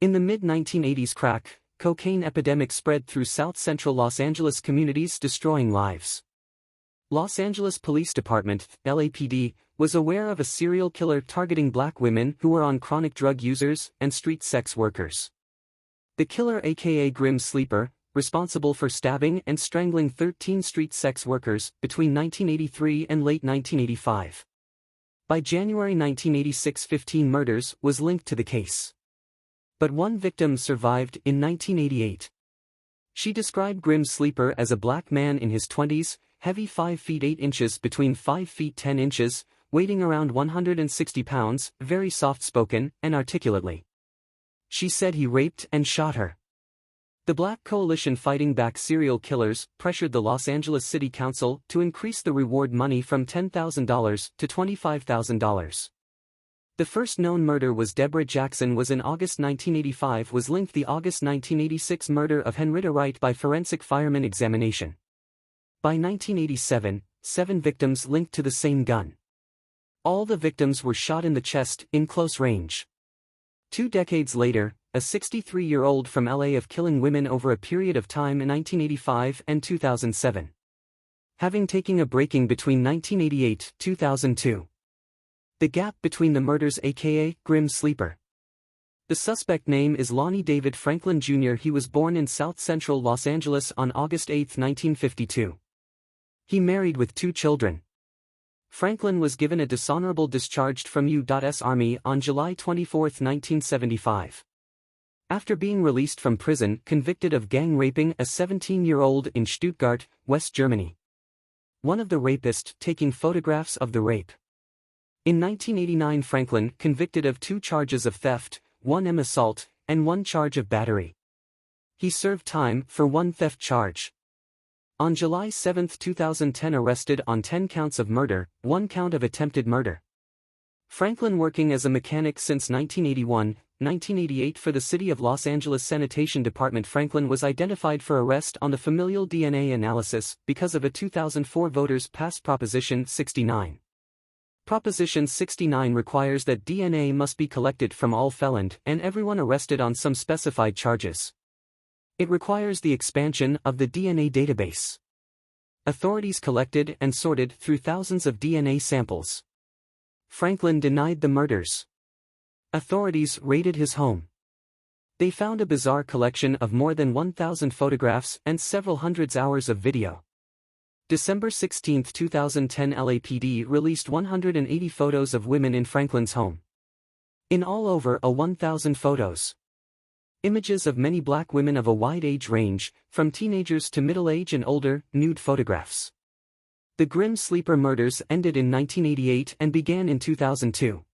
In the mid-1980s, crack cocaine epidemic spread through south-central Los Angeles communities, destroying lives. Los Angeles Police Department, LAPD, was aware of a serial killer targeting black women who were on chronic drug users and street sex workers. The killer, aka Grim Sleeper, responsible for stabbing and strangling 13 street sex workers between 1983 and late 1985. By January 1986, 15 murders was linked to the case. But one victim survived in 1988. She described Grim Sleeper as a black man in his 20s, heavy 5 feet 8 inches between 5 feet 10 inches, weighing around 160 pounds, very soft-spoken and articulately. She said he raped and shot her. The Black Coalition Fighting Back Serial Killers pressured the Los Angeles City Council to increase the reward money from $10,000 to $25,000. The first known murder was Deborah Jackson was in August 1985 was linked the August 1986 murder of Henrietta Wright by forensic fireman examination. By 1987, 7 victims linked to the same gun. All the victims were shot in the chest in close range. 2 decades later, a 63-year-old from LA of killing women over a period of time in 1985 and 2007. Having taken a breaking between 1988-2002. The gap between the murders, aka Grim Sleeper. The suspect name is Lonnie David Franklin Jr. He was born in south-central Los Angeles on August 8, 1952. He married with 2 children. Franklin was given a dishonorable discharge from U.S. Army on July 24, 1975. After being released from prison, convicted of gang raping a 17-year-old in Stuttgart, West Germany. One of the rapists taking photographs of the rape. In 1989, Franklin convicted of 2 charges of theft, 1 assault, and 1 charge of battery. He served time for 1 theft charge. On July 7, 2010, arrested on 10 counts of murder, 1 count of attempted murder. Franklin, working as a mechanic since 1981-1988 for the City of Los Angeles Sanitation Department, Franklin was identified for arrest on the familial DNA analysis because of a 2004 voters passed Proposition 69. Proposition 69 requires that DNA must be collected from all feloned and everyone arrested on some specified charges. It requires the expansion of the DNA database. Authorities collected and sorted through thousands of DNA samples. Franklin denied the murders. Authorities raided his home. They found a bizarre collection of more than 1,000 photographs and several hundreds hours of video. December 16, 2010, LAPD released 180 photos of women in Franklin's home. In all, over 1,000 photos. Images of many black women of a wide age range, from teenagers to middle age and older, nude photographs. The Grim Sleeper murders ended in 1988 and began in 2002.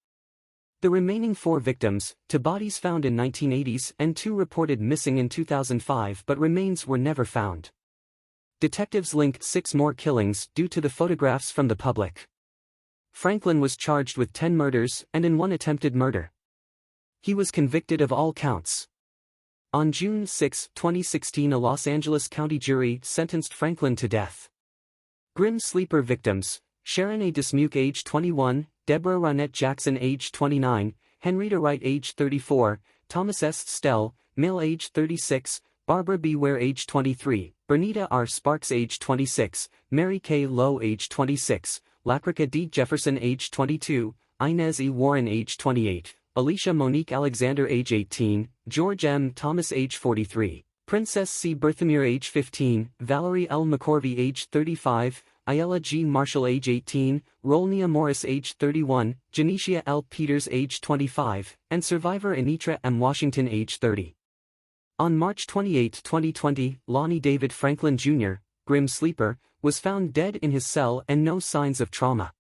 The remaining 4 victims, 2 bodies found in 1980s and 2 reported missing in 2005, but remains were never found. Detectives linked 6 more killings due to the photographs from the public. Franklin was charged with 10 murders and in 1 attempted murder. He was convicted of all counts. On June 6, 2016, a Los Angeles County jury sentenced Franklin to death. Grim Sleeper victims: Sharon A. Dismuke, age 21, Deborah Ronette Jackson, age 29, Henrietta Wright, age 34, Thomas S. Stell, male, age 36, Barbara B. Ware, age 23, Bernita R. Sparks, age 26, Mary K. Lowe, age 26, Lacrica D. Jefferson, age 22, Inez E. Warren, age 28, Alicia Monique Alexander, age 18, George M. Thomas, age 43, Princess C. Berthamir, age 15, Valerie L. McCorvey, age 35, Ayala G. Marshall, age 18, Rolnia Morris, age 31, Janicia L. Peters, age 25, and survivor Anitra M. Washington, age 30. On March 28, 2020, Lonnie David Franklin Jr., Grim Sleeper, was found dead in his cell and no signs of trauma.